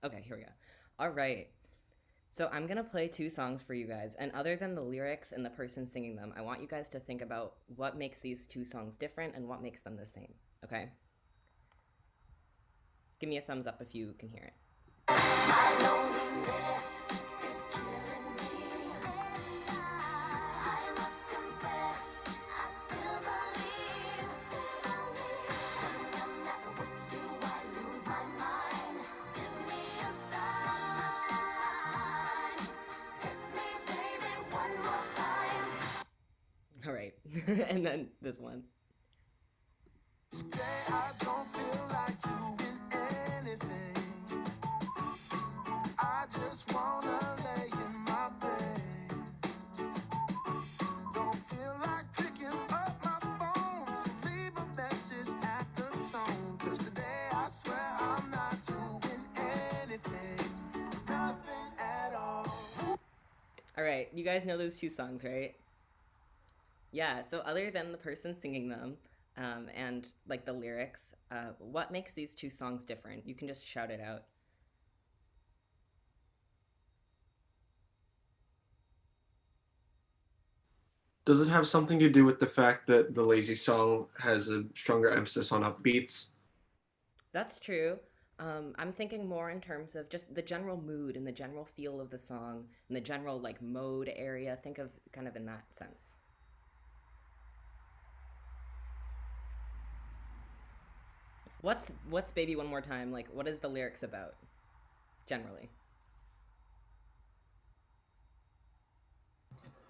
Okay, here we go. All right. So I'm going to play two songs for you guys. And other than the lyrics and the person singing them, I want you guys to think about what makes these two songs different and what makes them the same. Okay? Give me a thumbs up if you can hear it. All right. And then this one. Today I don't feel like doing anything. I just wanna lay in my bed. Don't feel like picking up my phone, so leave a message at the tone. 'Cause today I swear I'm not doing anything, nothing at all. All right. You guys know those two songs, right? Yeah. So other than the person singing them, and like the lyrics, what makes these two songs different? You can just shout it out. Does it have something to do with the fact that the lazy song has a stronger emphasis on upbeats? That's true. I'm thinking more in terms of just the general mood and the general feel of the song and the general like mode area. Think of kind of in that sense. What's Baby One More Time? Like what is the lyrics about generally?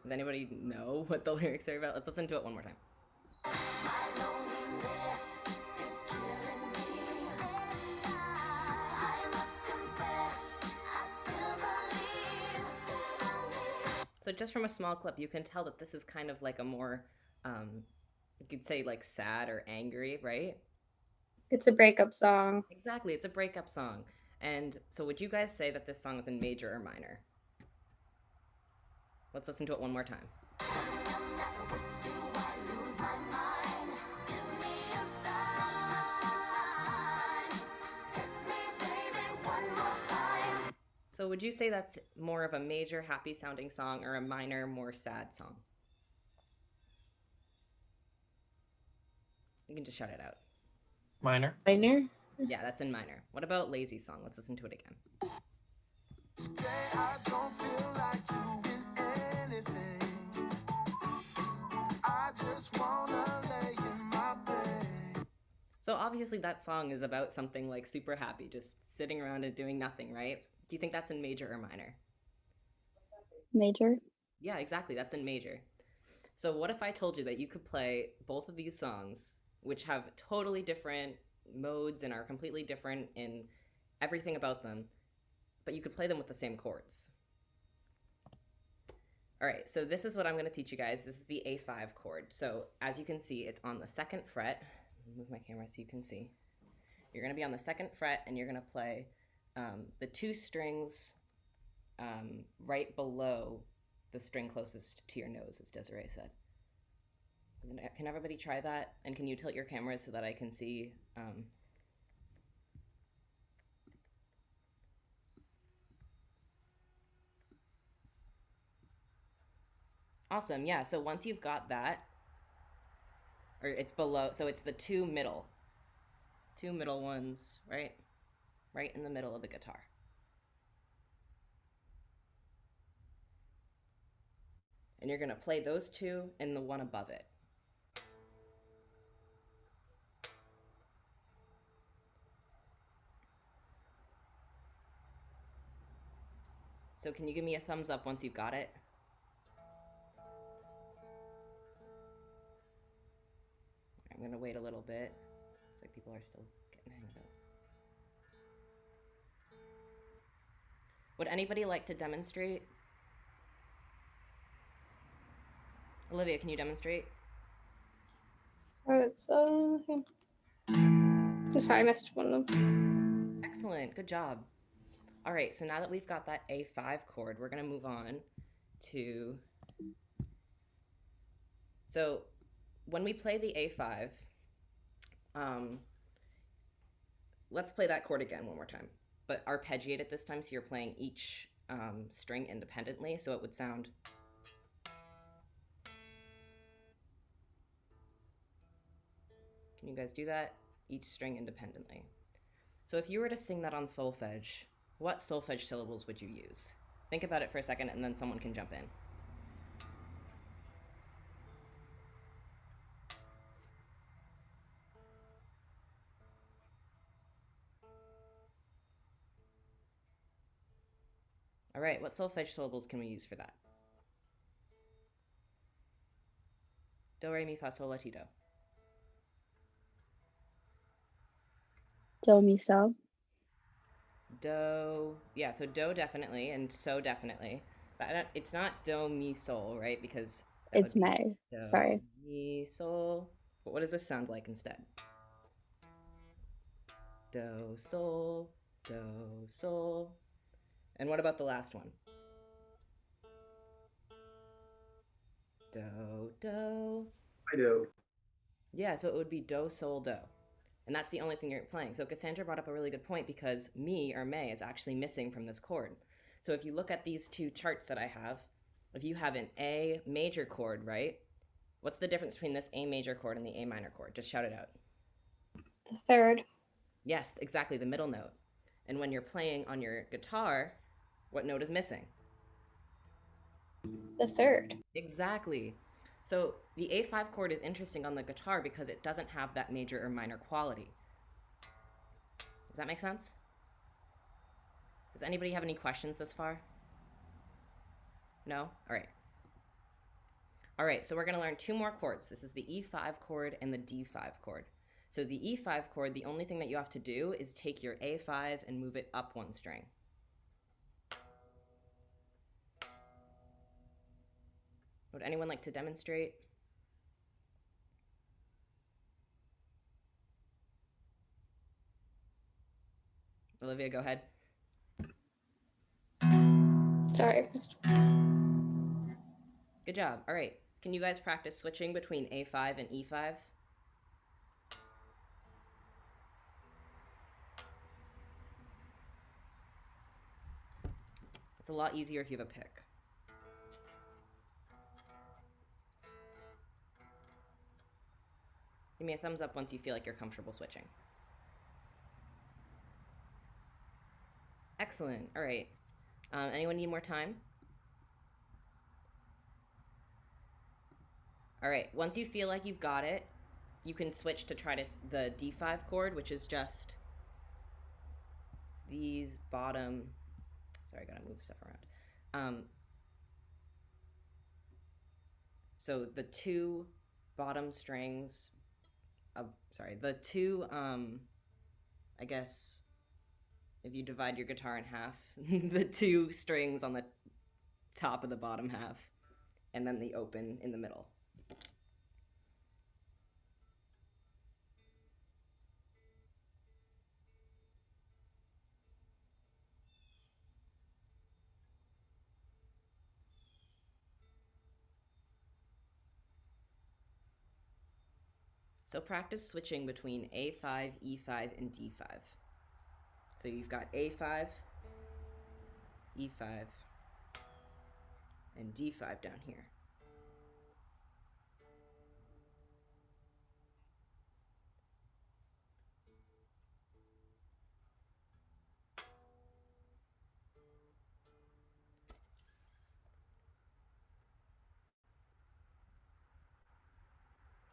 Does anybody know what the lyrics are about? Let's listen to it one more time. So just from a small clip, you can tell that this is kind of like a more, you could say like sad or angry, right? It's a breakup song. Exactly, it's a breakup song. And so would you guys say that this song is in major or minor? Let's listen to it one more time. So would you say that's more of a major happy sounding song or a minor more sad song? You can just shout it out. Minor. Minor? Yeah, that's in minor. What about Lazy Song? Let's listen to it again. Today I don't feel like doing anything. I just wanna lay in my bed. So obviously that song is about something like super happy, just sitting around and doing nothing, right? Do you think that's in major or minor? Major? Yeah, exactly. That's in major. So what if I told you that you could play both of these songs, which have totally different modes and are completely different in everything about them, but you could play them with the same chords? All right, so this is what I'm going to teach you guys. This is the A5 chord. So as you can see, it's on the second fret. Let me move my camera so you can see. You're going to be on the second fret and you're going to play the two strings right below the string closest to your nose, as Desiree said. Can everybody try that? And can you tilt your cameras so that I can see? Awesome, yeah. So once you've got that, or it's below, so it's the two middle ones, right? Right in the middle of the guitar. And you're gonna play those two and the one above it. So can you give me a thumbs up once you've got it? I'm gonna wait a little bit. Looks like people are still getting the hang of it. Would anybody like to demonstrate? Olivia, can you demonstrate? So it's okay. Sorry, I missed one of them. Excellent, good job. All right, so now that we've got that A5 chord, we're gonna move on to, so when we play the A5, let's play that chord again one more time. but arpeggiate it this time, so you're playing each string independently, so it would sound. Can you guys do that? Each string independently. So if you were to sing that on solfege, what solfege syllables would you use? Think about it for a second, and then someone can jump in. All right, what solfege syllables can we use for that? Do, re, mi, fa, sol, la, ti, do. Do, mi, so. Do, yeah, so do definitely, and so definitely. But it's not do, mi, sol, right? Because that It's would be May. do, Sorry. mi, sol. But what does this sound like instead? Do, sol, do, sol. And what about the last one? Do, do. I do. Yeah, so it would be do, sol, do. And that's the only thing you're playing. So Cassandra brought up a really good point because mi or may is actually missing from this chord. So if you look at these two charts that I have, if you have an A major chord, right? What's the difference between this A major chord and the A minor chord? Just shout it out. The third. Yes, exactly, the middle note. And when you're playing on your guitar, what note is missing? The third. Exactly. So the A5 chord is interesting on the guitar because it doesn't have that major or minor quality. Does that make sense? Does anybody have any questions this far? No? All right. All right, so we're going to learn two more chords. This is the E5 chord and the D5 chord. So the E5 chord, the only thing that you have to do is take your A5 and move it up one string. Would anyone like to demonstrate? Olivia, go ahead. Sorry. Good job. All right. Can you guys practice switching between A5 and E5? It's a lot easier if you have a pick. Give me a thumbs up once you feel like you're comfortable switching. Excellent. All right. Anyone need more time? All right. Once you feel like you've got it, you can switch to try to the D5 chord, which is just these bottom. Sorry, I gotta move stuff around. So the two bottom strings. The two. I guess if you divide your guitar in half, the two strings on the top of the bottom half, and then the open in the middle. So practice switching between A5, E5, and D5. So you've got A5, E5, and D5 down here.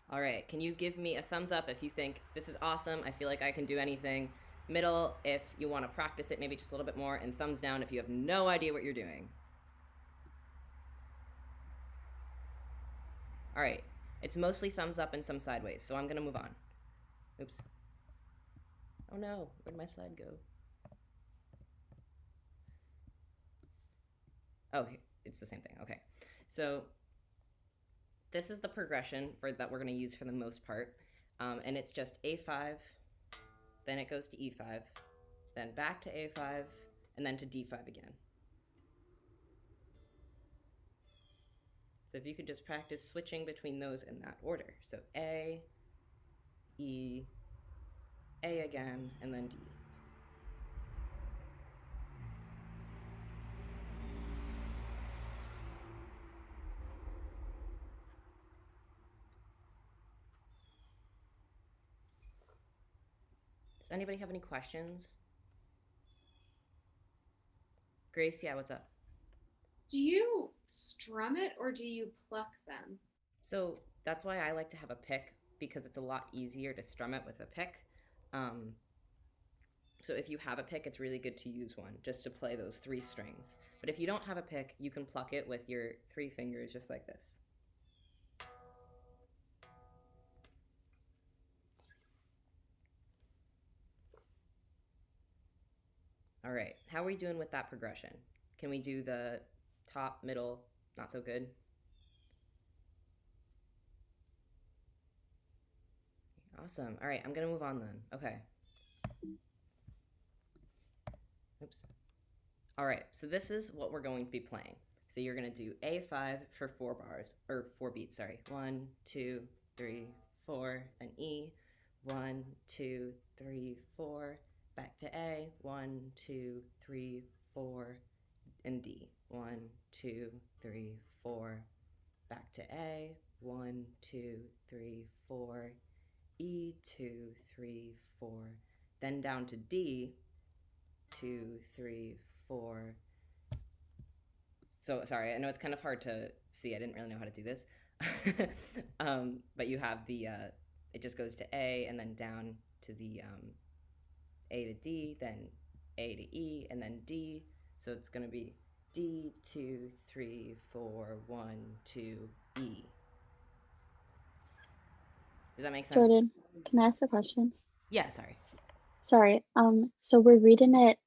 All right, can you give me a thumbs up if you think this is awesome, I feel like I can do anything. Middle if you want to practice it maybe just a little bit more, and thumbs down if you have no idea what you're doing. All right, it's mostly thumbs up and some sideways, so I'm gonna move on. Oops. Oh no, where'd my slide go? Oh, it's the same thing, okay. So this is the progression that we're gonna use for the most part, and it's just A5, then it goes to E5, then back to A5, and then to D5 again. So if you could just practice switching between those in that order. So A, E, A again, and then D. Does anybody have any questions? Grace, yeah, what's up? Do you strum it or do you pluck them? So that's why I like to have a pick because it's a lot easier to strum it with a pick. Um, so if you have a pick, it's really good to use one just to play those 3 strings. But if you don't have a pick, you can pluck it with your 3 fingers just like this. All right, how are we doing with that progression? Can we do the top, middle, not so good? Awesome. All right, I'm gonna move on then. Okay. Oops. All right, so this is what we're going to be playing. So you're gonna do A5 for 4 bars, or 4 beats, sorry. 1, 2, 3, 4, then E. 1, 2, 3, 4, back to A. 1, 2, 3, 4, and D. 1, 2, 3, 4, back to A. 1, 2, 3, 4, E, 2, 3, 4, then down to D. 2, 3, 4. So sorry, I know it's kind of hard to see. I didn't really know how to do this. But you have the it just goes to A and then down to the A to D, then A to E, and then D. So it's gonna be D 2 3 4 1 2 E. Does that make sense? Jordan, can I ask a question? Yeah, sorry. Sorry. So we're reading it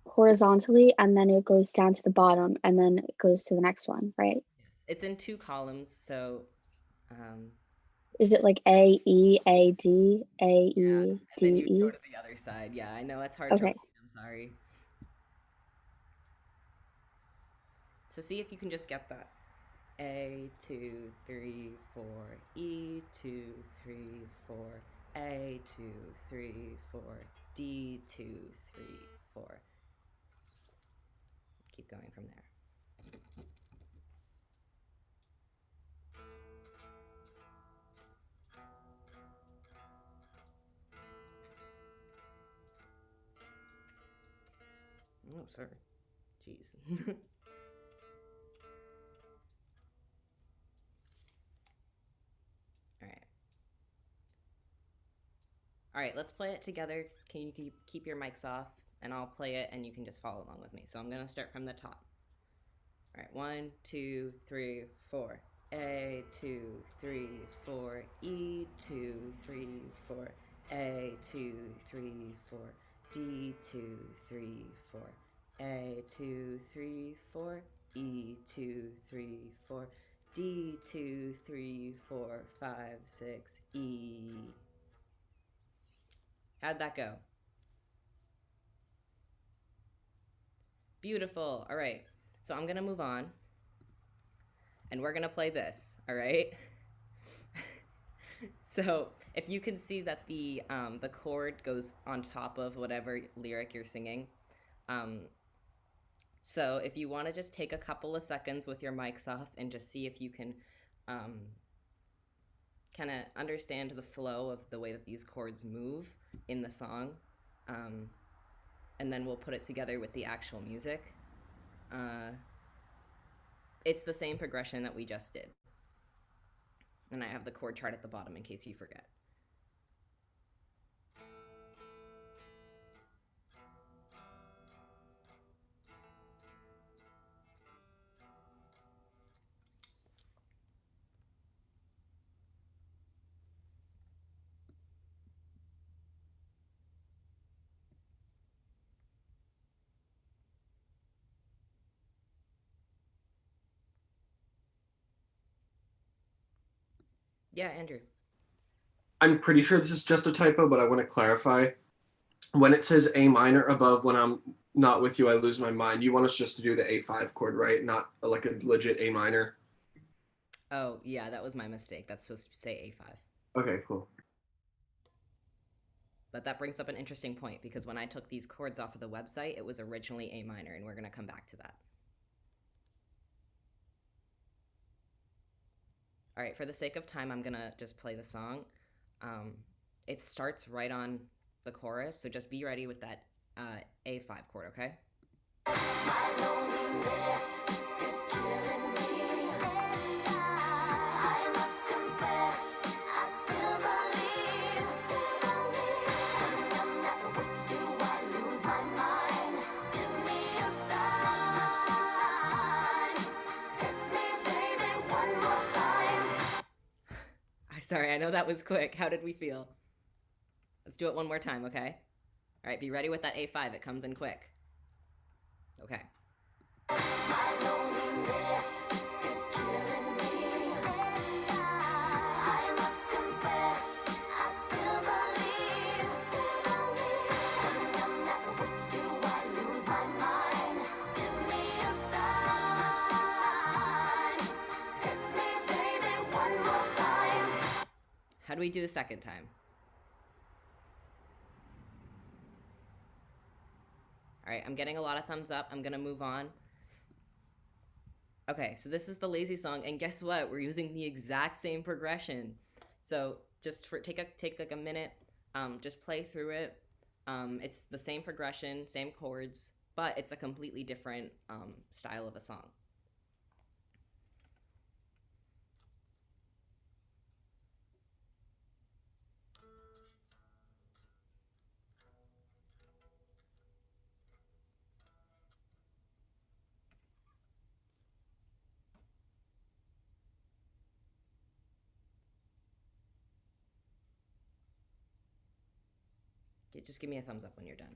horizontally and then it goes down to the bottom and then it goes to the next one, right? Yes. It's in 2 columns, so Is it like A, E, A, D, A, yeah, E, and D, then you go E? to the other side. Yeah, I know it's hard to Okay. read. I'm sorry. So see if you can just get that. A 2 3 4 E 2 3 4 A 2 3 4 D 2 3 4. Keep going from there. Oh, sorry. Jeez. All right. All right, let's play it together. Can you keep your mics off and I'll play it and you can just follow along with me. So I'm going to start from the top. All right, 1 2 3 4. A 2 3 4 E 2 3 4 A 2 3 4 D 2 3 4 A 2 3 4 E 2 3 4 D 2 3 4 5 6 E. How'd that go? Beautiful. All right. So I'm going to move on and we're going to play this, all right? So if you can see that the chord goes on top of whatever lyric you're singing. So if you want to just take a couple of seconds with your mics off and just see if you can kind of understand the flow of the way that these chords move in the song. And then we'll put it together with the actual music. It's the same progression that we just did. And I have the chord chart at the bottom in case you forget. Yeah, Andrew. I'm pretty sure this is just a typo, but I want to clarify. When it says A minor above, when I'm not with you, I lose my mind. You want us just to do the A5 chord, right? Not like a legit A minor. Oh, yeah, that was my mistake. That's supposed to say A5. Okay, cool. But that brings up an interesting point because when I took these chords off of the website, it was originally A minor, and we're going to come back to that. All right, for the sake of time, I'm going to just play the song. It starts right on the chorus. So just be ready with that A5 chord, okay? Sorry, I know that was quick. How did we feel? Let's do it one more time, okay? All right, be ready with that A5. It comes in quick. Okay. How do we do the second time? All right, I'm getting a lot of thumbs up. I'm gonna move on. Okay, so this is the lazy song, and guess what? We're using the exact same progression. So just take like a minute, just play through it. It's the same progression, same chords, but it's a completely different style of a song. Just give me a thumbs up when you're done.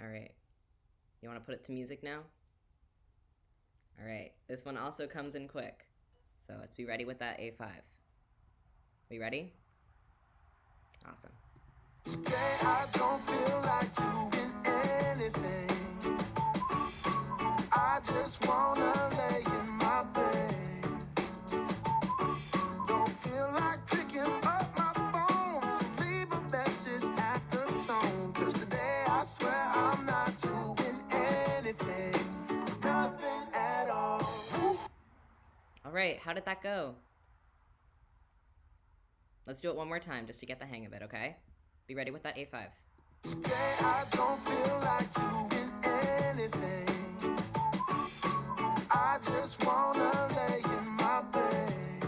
All right. You want to put it to music now? All right. This one also comes in quick. So let's be ready with that A5. We ready? Awesome. Today I don't feel like doing anything. I just wanna lay in my bed. Don't feel like picking up my phone, so leave a message at the tone. 'Cause today I swear I'm not doing anything, nothing at all. All right, how did that go? Let's do it one more time just to get the hang of it, okay? Be ready with that A5. Today I don't feel like doing anything. I just wanna lay in my bed.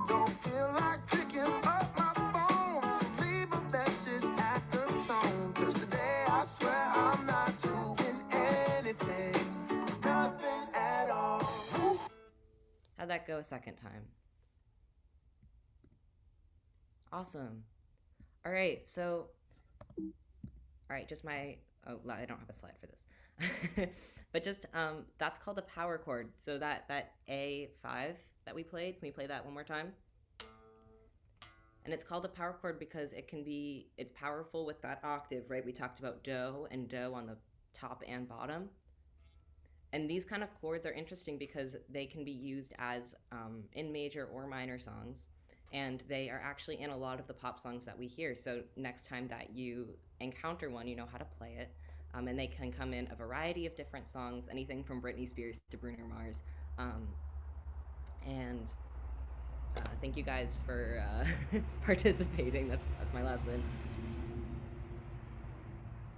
Don't feel like picking up my phone, so leave a message at the tone. 'Cause today I swear I'm not doing anything, nothing at all. How'd that go a second time? Awesome. All right, so, all right, just my, oh, I don't have a slide for this. But just, that's called a power chord. So that A5 that we played, can we play that one more time? And it's called a power chord because it's powerful with that octave, right? We talked about do and do on the top and bottom. And these kind of chords are interesting because they can be used as in major or minor songs. And they are actually in a lot of the pop songs that we hear. So next time that you encounter one, you know how to play it. And they can come in a variety of different songs, anything from Britney Spears to Bruno Mars. And thank you guys for participating. That's my lesson.